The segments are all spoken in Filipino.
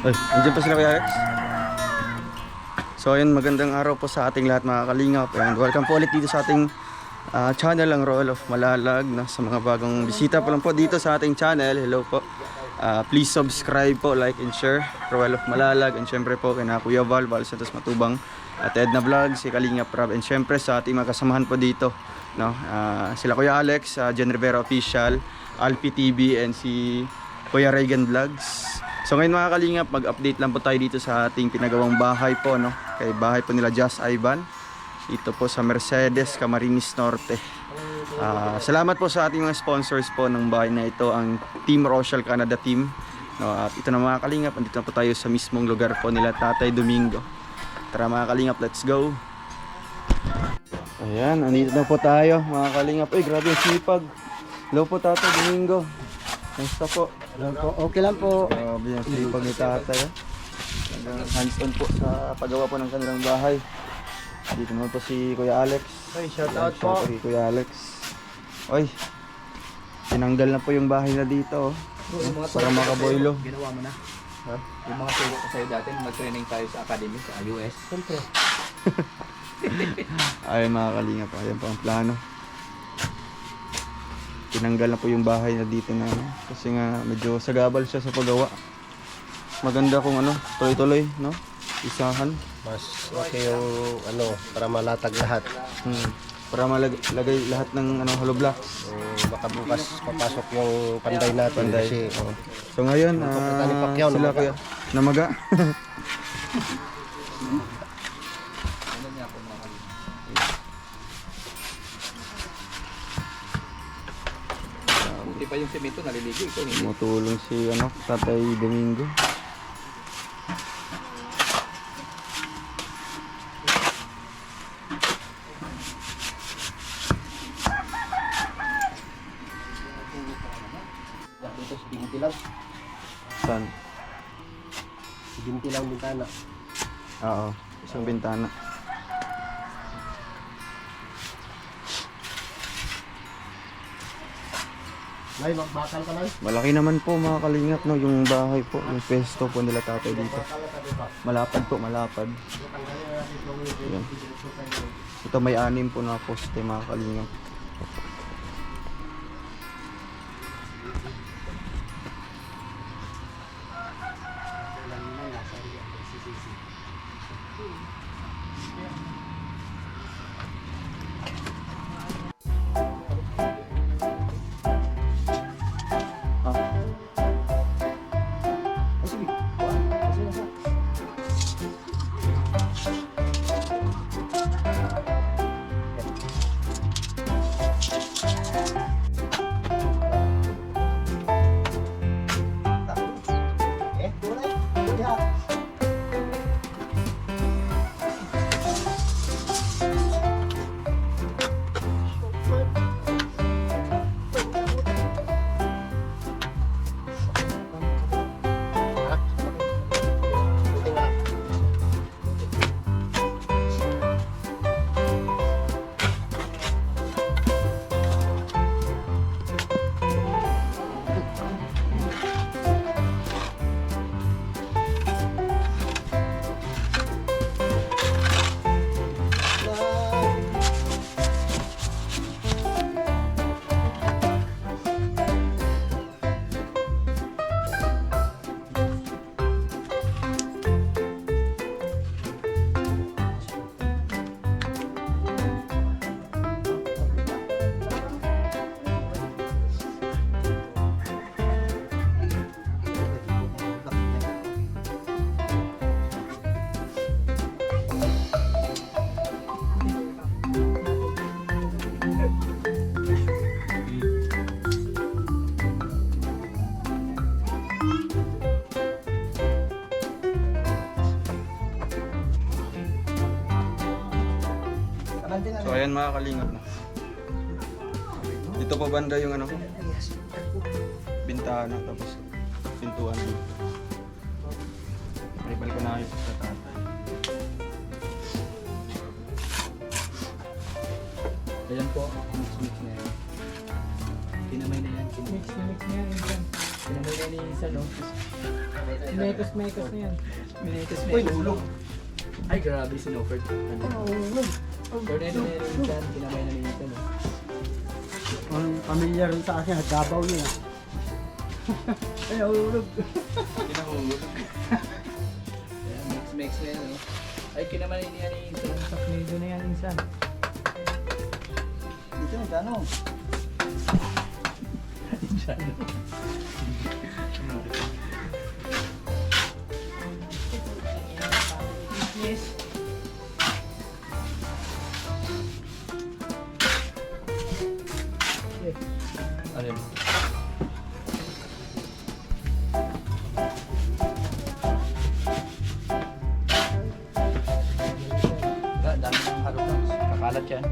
Ay, nandiyan pa sila Kuya Alex. So ayun, magandang araw po sa ating lahat mga kalingap. And welcome po ulit dito sa ating channel, ang Royal of Malalag. Sa mga bagong bisita po lang po dito sa ating channel, hello po. Please subscribe po, like and share Royal of Malalag. And syempre po kina Kuya Val Santos Matubang, at Edna Vlog, si Kalingap Rab. And syempre sa ating mga kasamahan po dito, no? Sila Kuya Alex, Jen Rivera Official, Alpi TV, and si Kuya Reagan Vlogs. So ngayon mga kalingap, mag-update lang po tayo dito sa ating pinagawang bahay po, no? Kay bahay po nila Just Ivan. Ito po sa Mercedes, Camarines Norte. Salamat po sa ating mga sponsors po ng bahay na ito, ang Team Rochelle Canada Team. No, at ito na mga kalingap, andito na po tayo sa mismong lugar po nila Tatay Domingo. Tara mga kalingap, let's go. Ayan, andito na po tayo mga kalingap. Ay, grabe yung sipag. Hello po Tatay Domingo. Kamusta po? Okay lang po. Grabe yung sipag ni Tatay. Hands on po sa paggawa po ng kanilang bahay. Dito naman po si Kuya Alex. Ay, shout out po. Si Kuya Alex. Oy, tinanggal na po yung bahay na dito. Para makaboylo. Ginawa mo na. Ha? Yung mga turo ko sa'yo dati, mag-training tayo sa academy sa US. Siyempre. Ayun mga kalingap, ayan po ang plano. Tinanggal na po yung bahay na dito na kasi nga medyo sagabal siya sa paggawa. Maganda kung tuloy-tuloy, no? Isahan. Mas okay yung para malatag lahat. Para malagay lahat ng hollow blocks. Baka bukas papasok yung panday natin. Panday. Kasi, So ngayon, ni Pacquiao, sila namaga. Kuya namaga. Hindi pa yung semento naliligo. Ito hindi. Tumutulong si Tatay Domingo. Dito si Binti lang. Saan? Si Binti lang bintana. Oo, isang bintana. Nay, magbakal ka lang. Malaki naman po mga kalingap, no, yung bahay po, yung pesto po nila Tatay dito. Malapad po, malapad. Yan. Ito may 6 po na poste mga kalingap. So ayan mga kalingap na. Dito pa banda yung bintana, tapos pintuan. May balkonahe sa Tatay. Ayan po, mix na yan. Kinamay na yan. Mix na yan. Kinamay na ni Insan, no? Mekos na yan. Minekos na yung ay, grabe, sinoffered. Cornelio na yung Insan, kinamay na ni Insan, no? Ang pamilyar rin sa akin, Dabaw niya. Ay, nahulog. Kinahulog. Mix na yan, no? Ay, kinamay niya ni Insan. Saknido na yan, insan. Dito na gano. Insan. Yes. Ano yun? Dami ng halukan. Kakalat yan.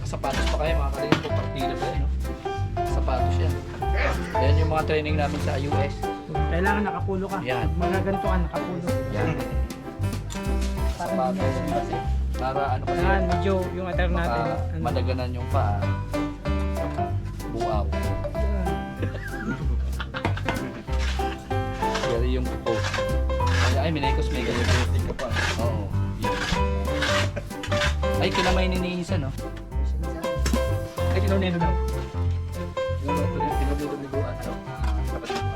Sapatos pa kayo mga kalingap. Partida pa yun, no? Sapatos yan. Yan yung mga training namin sa US. Kailangan nakapulo ka. Yan. Pag mga ganito ka, nakapulo. Yan. Sapatos kasi. Para ano kasi. Kailangan medyo yung attire natin. Baka madaganan yung paa. Buaw. Pero yung kuko. Ay, minekos may ganyan. Ka pa. Oo. Yan. Ay, kinamay ni Nisa, no? Ay, kinoneno daw. Tinududugduguan, ano? Kapatid mo.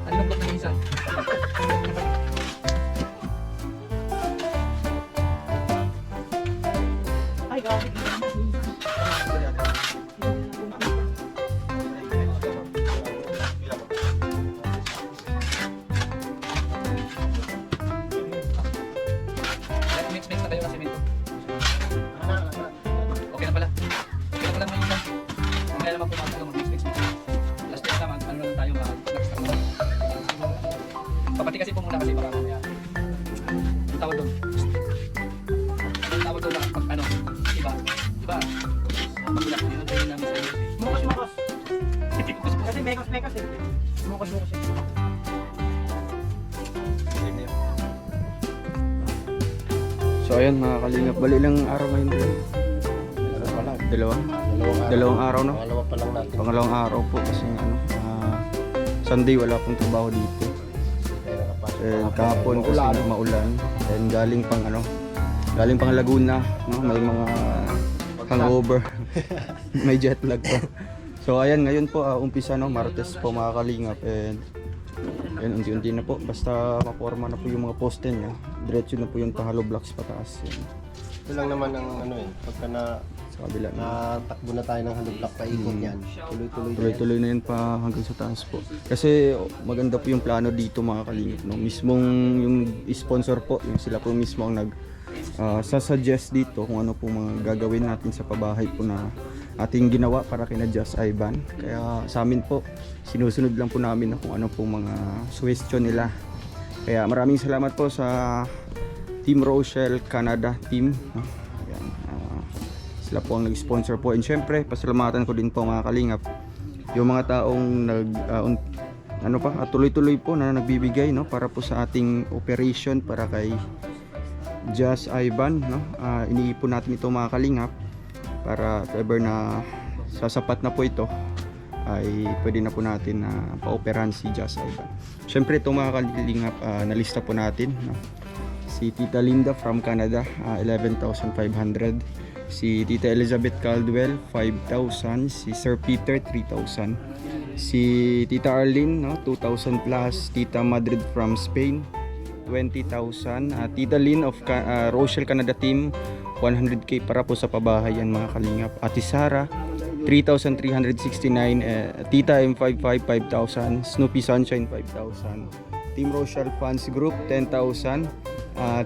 Ano yung ni Nisa? Ay, grabe. Mix na kayo ng simento. Okay na pala. Okay na pala may isa. Kaya naman pumasok lang mag-mix. Last time naman, ano lang tayo mag-next time. Papati kasi po muna kasi baka mamaya. Ang tawag doon. Ang tawag doon lang pag ano. Iba. Magulat. Yun ang training namin sa iyo. Mukos. Kasi mekos eh. Mukos eh. So ayun mga kalingap, bali ilang araw ngayon din? Dalawang araw no? Dalawa pa lang natin. Pangalawang araw po kasi ano, Sunday wala pong trabaho dito. And kahapon kasi maulan. And galing pang Laguna, no? May mga hangover. May jet lag pa. So ayan, ngayon po umpisa no, Martes po mga kalingap. And unti-unti na po, basta maporma na po yung mga poste niya. Diretso na po yung pang-hollow blocks pataas. Yan. Ito lang naman ang ano pagka Sa kabila na. natakbo na tayo ng hollow block paikot yan. Tuloy-tuloy. Tuloy-tuloy na yan pa hanggang sa taas po. Kasi maganda po yung plano dito mga kalingap. No? Mismong yung sponsor po, yung sila po mismo ang sasuggest dito kung ano po mga gagawin natin sa pabahay po na ating ginawa para kina Just Ivan. Kaya sa amin po, sinusunod lang po namin na kung ano po mga suggestion nila. Kaya maraming salamat po sa Team Rochelle Canada team. Ayan, sila po ang nag-sponsor po. And syempre, pasalamatan ko din po mga kalingap yung mga taong tuloy-tuloy po na nagbibigay no para po sa ating operation para kay Just Ivan, no. Iniipon natin ito mga kalingap para if ever na sasapat na po ito ay pwede na po natin na pa-operahan si Just Ivan. Syempre ito mga kalingap, nalista po natin no? Si Tita Linda from Canada, 11,500. Si Tita Elizabeth Caldwell, 5,000. Si Sir Peter, 3,000. Si Tita Arlene, no, 2,000 plus. Tita Madrid from Spain, 20,000. Tita Lynn of Rochelle Canada team, 100k para po sa pabahay yan mga kalingap. Ate Sara, 3,369. Tita M55, 5,000. Snoopy Sunshine, 5,000. Team Rochelle Fans Group, 10,000.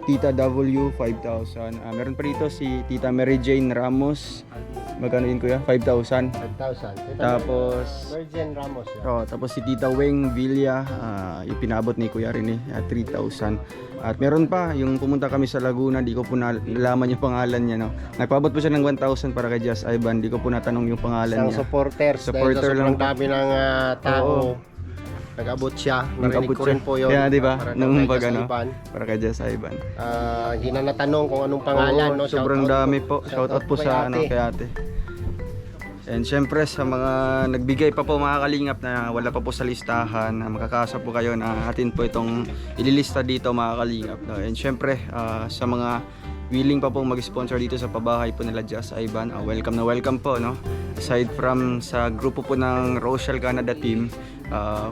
Tita W, 5,000. Meron pa rito si Tita Mary Jane Ramos. Magkano yun kuya? 5,000. 5,000. Tapos Virgin Ramos. tapos si Tita Weng Villa, yung pinabot ni Kuya Rene, 3,000. At meron pa, yung pumunta kami sa Laguna, di ko po nalaman yung pangalan niya. No? Nagpabot po siya ng 1,000 para kay Just Ivan, di ko po natanong yung pangalan Isang niya. supporter Supporter dahil sa lang sobrang dami ng tao. nag-abot siya. Nag-abot Narinig ko rin siya. po yun. Kaya, di ba? Para Nung daw kay pag Jess ano, Ivan. para kay Jess Ivan. Hindi na natanong kung anong pangalan. Oo, no? sobrang Shoutout dami po. Shoutout po kay sa ano, ate. kay ate. And syempre sa mga nagbigay pa po mga kalingap na wala pa po sa listahan, makakasa po kayo na atin po itong ililista dito mga kalingap. No? And syempre sa mga willing pa pong mag-sponsor dito sa pabahay po nila Jess Ivan, welcome na welcome po. No? Aside from sa grupo po ng Rochelle Canada team,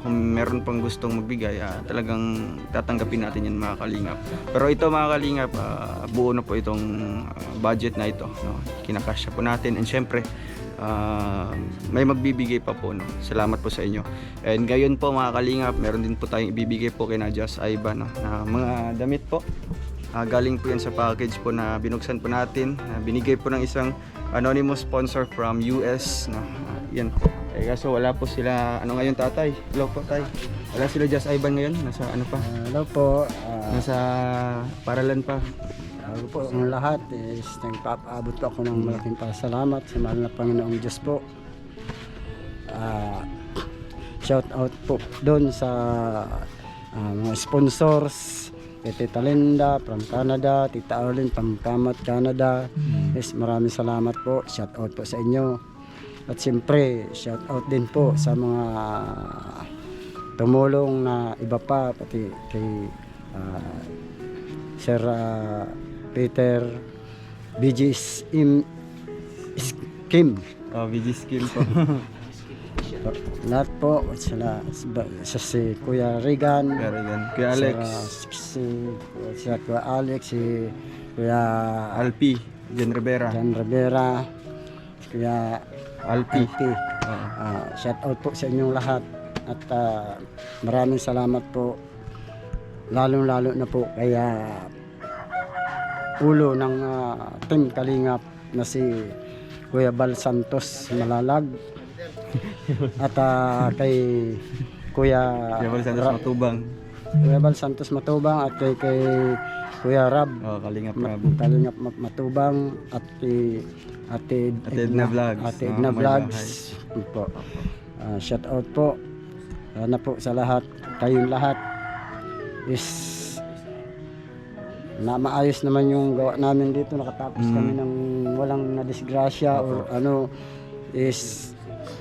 kung meron pang gustong magbigay, talagang tatanggapin natin yan mga kalingap. Pero ito mga kalingap, buo na po itong budget na ito. No? Kinakasya po natin and syempre may magbibigay pa po, no? Salamat po sa inyo. And ngayon po mga kalingap, meron din po tayong ibibigay po kay na Jess Ivan, no? Na mga damit po. Galing po yan sa package po na binuksan po natin, binigay po ng isang anonymous sponsor from US, no? Yan. Kaso wala po sila, ano ngayon tatay? Hello po tay. Wala sila Jess Ivan ngayon, nasa ano pa? Hello po. Nasa paralan pa. Bago po ang lahat is nagpapaabot po ako ng malaking pasalamat sa mahal na Panginoong Diyos po. Shout out po doon sa mga sponsors, Tita Linda from Canada, Tita Arlene from Kamat, Canada. Yes, maraming salamat po. Shout out po sa inyo. At siyempre, shout out din po sa mga tumulong na iba pa, pati kay Sir Peter BG's Kim. VG Skin po. Lahat po sila sa si Kuya Regan, Pero yan. Kuya Alex, si Kuya Alex, si Kuya Alpi, Jen Rivera, Jan Rivera, si Kuya Alpi. Alpi. Shout out po sa inyong lahat at maraming salamat po, lalong-lalo na po kaya ulo ng Team Kalingap na si Kuya Bal Santos Malalag at kay Kuya Kuya Bal Santos Matubang. Kuya Bal Santos Matubang at kay Kuya Rab Kalingap Rab. Kalingap Matubang at kay Ate Edna Vlogs. Ate Edna May Vlogs po. Shout out po sana po sa lahat, kayong lahat is na maayos naman yung gawa namin dito, nakatapos kami ng walang nadisgrasya or ano, is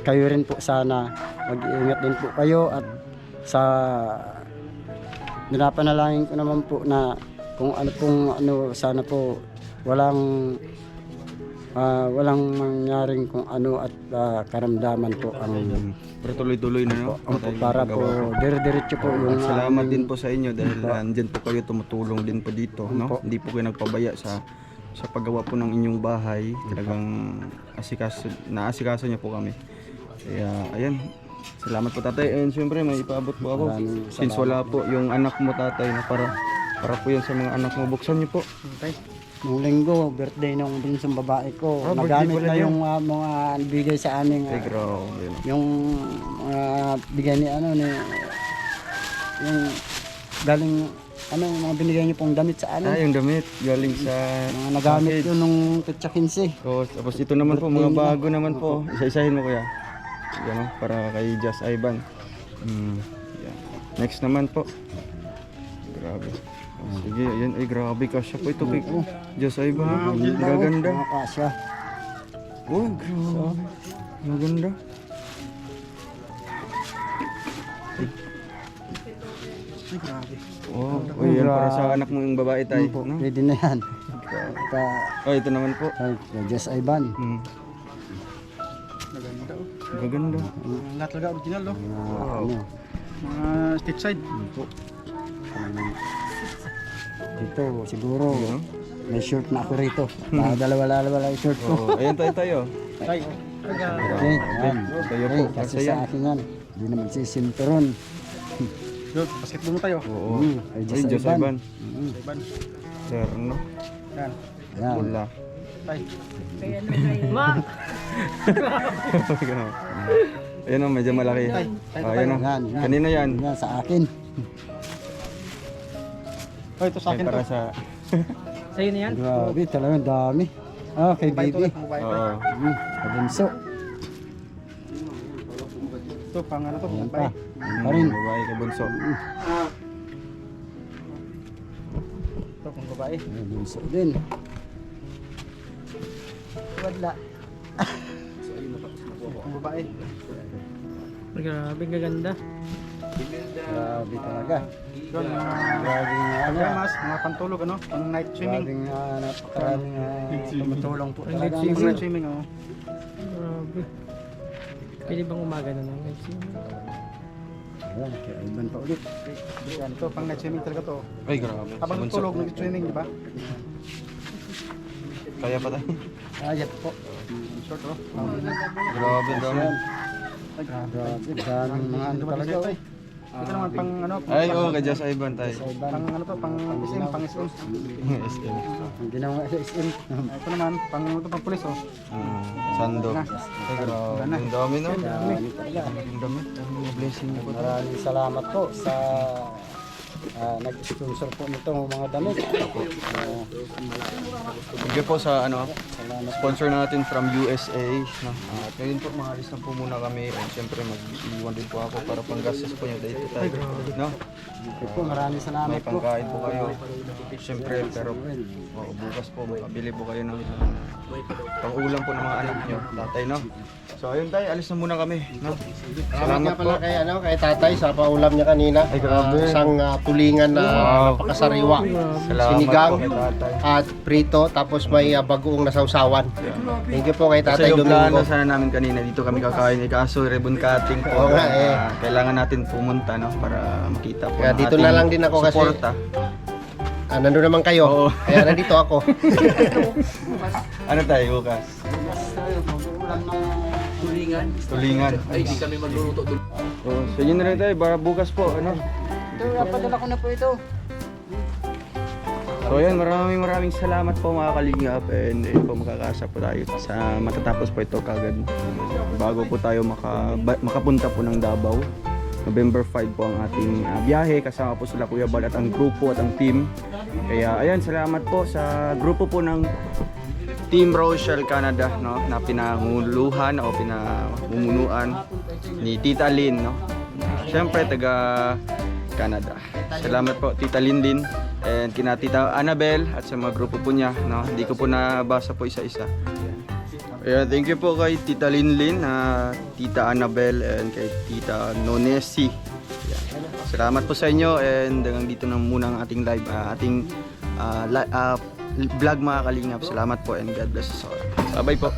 kayo rin po sana mag-iingat din po kayo at sa ninapanalangin ko naman po na kung ano sana po walang mangyaring kung ano at karamdaman po ang Pero tuloy-tuloy na, no? para po dire-diretso po yung Salamat din po sa inyo dahil andyan po kayo, tumutulong din po dito, no? Hindi po kayo nagpabaya sa paggawa po ng inyong bahay. Talagang naasikaso niyo po kami. Kaya ayan, salamat po tatay. And syempre may ipaabot po ako. Since wala po yung anak mo tatay, na para po yan sa mga anak mo. Buksan niyo po. Nung linggo, birthday ng bunsong babae ko. birthday Nagamit pala na niya. yung mga bigay sa aming Ay, grabe. yung bigay ni yung galing yung mga binigay niyo pong damit sa amin. Yung damit galing sa Mga nagamit package. yun nung Petsa 15. Tapos ito naman po, mga bago naman po. Isa-isahin mo kuya. Yan, para kay Jess Ivan. Yan. Next naman po. Grabe. Sige, ayan. Ay, grabe kasya po ito kay Jess Ivan. Gaganda. Nakakasya. Oh, grabe. Maganda. Ay, grabe. Oh, yan para sa anak mo yung babae tayo. No? Pwede na yan. Ito naman po. Jess Ivan. Maganda oh. Gaganda. Lahat talaga original oh. Ano, Mga state side. dito siguro may shirt na ako rito. Dalawa yung shirt ko. Oh, ayan tayo. Tay. Okay, yan. Tayo po. Okay, kasi Kasi sa yan. akin yan. Hindi naman sisinturon. Yo, basketball mo tayo. Oo. Ay, Ay, Jess Ivan. Iban. Sir, ano? Yan. Yan. Wala. Tay. Ayan o, medyo malaki. Ayan o. Yan. Kanina yan. Yan sa akin. Oh, ito sa akin to. Para sa... Sa'yo na yan? Grabe, talagang dami. Kay Mobile to Bibi. ulit, mobile to. Oo. Kabunso. Ito, pang ano to, Ayan babae. pa. Ayan pa rin. Babae kay Bunso. Ito, pang babae. Ayan, bunso din. Wala. Pang babae. Grabe, gaganda. Grabe talaga. Yun, mga Grabe nga ano. pajamas, mga pantulog, ano, pang night swimming. Grabe nga napakaraming tumutulong po Pang talaga. night Pang night swimming, oh. Grabe. Pwede bang umaga na lang? Ayan, kaya Ivan pa ulit. Yan, ito, pang night swimming talaga to. Ay, grabe. Habang Si Bunso. natulog, nag-swimming, di ba? Kaya pa tayo. Ayat po. Short, oh. Grabe, dami. Ay, grabe. Grabe, daming mga ano talaga. Oh. Ito naman, pang ano, Ay, oo, kay Just Ivan tayo. Sa Ivan. pang ano to, pang SM, pang SM. SM. Ang ginawa sa SM. Ito naman, pang pulis, oh. Sando. Ay, grabe. Ang dami, no? Dami talaga. Ang dami. Ang mga blessing po. Maraming salamat po sa nag-sponsor po nitong mga damit. Thank you po sa ano, Salamat. sponsor natin from USA. No? At ngayon po, maalis na po muna kami. And syempre, mag-iwan din po ako para panggastos po nyo dito tayo. No? Thank you po, maraming salamat May po. pangkain po kayo. Syempre, pero bukas po, makabili po kayo ng pang-ulam po ng mga anak nyo. Tatay, no? So, ayun tayo, alis na muna kami. No? Salamat Salamat nga pala po. kay, ano, kay tatay sa paulam niya kanina. Ay, grabe. Isang tulingan na napakasariwa. Salamat Sinigang po kay tatay. at prito, tapos may bagoong nasawsawan. Thank you po kay Kasi Tatay yung plano Domingo. sana namin kanina, dito kami kakain. Kaso ribbon cutting po. Oo nga, eh. Kailangan natin pumunta, no? Para makita po Kaya ang dito ating na lang din ako kasi- suporta. Nandun naman kayo. Oo. Kaya nandito ako. Ano tayo, bukas? Tulingan. Tulingan. Ay, di kami magluluto doon. So yun na rin tayo, para bukas po, ano? Ito, napadala ko na po ito. So ayan, maraming salamat po mga kalingap, and po makakasa po tayo sa matatapos po ito kagad bago po tayo makapunta po ng Davao. November 5 po ang ating biyahe, kasama po sila Kuya Bal at ang grupo at ang team. Kaya ayan, salamat po sa grupo po ng Team Rochelle Canada, no, na pinanguluhan o pinamumunuan ni Tita Lynn, no. Siyempre taga Canada. Salamat po Tita Lynn din, and kina Tita Annabel at sa mga grupo po niya, no. Hindi ko po nabasa po isa-isa. Ayan, thank you po kay Tita Lynn, Tita Annabel, and kay Tita Nonesi. Ayan. Salamat po sa inyo, and hanggang dito na muna ang ating live, vlog mga kalingap. Salamat po, and God bless us all. Bye-bye po.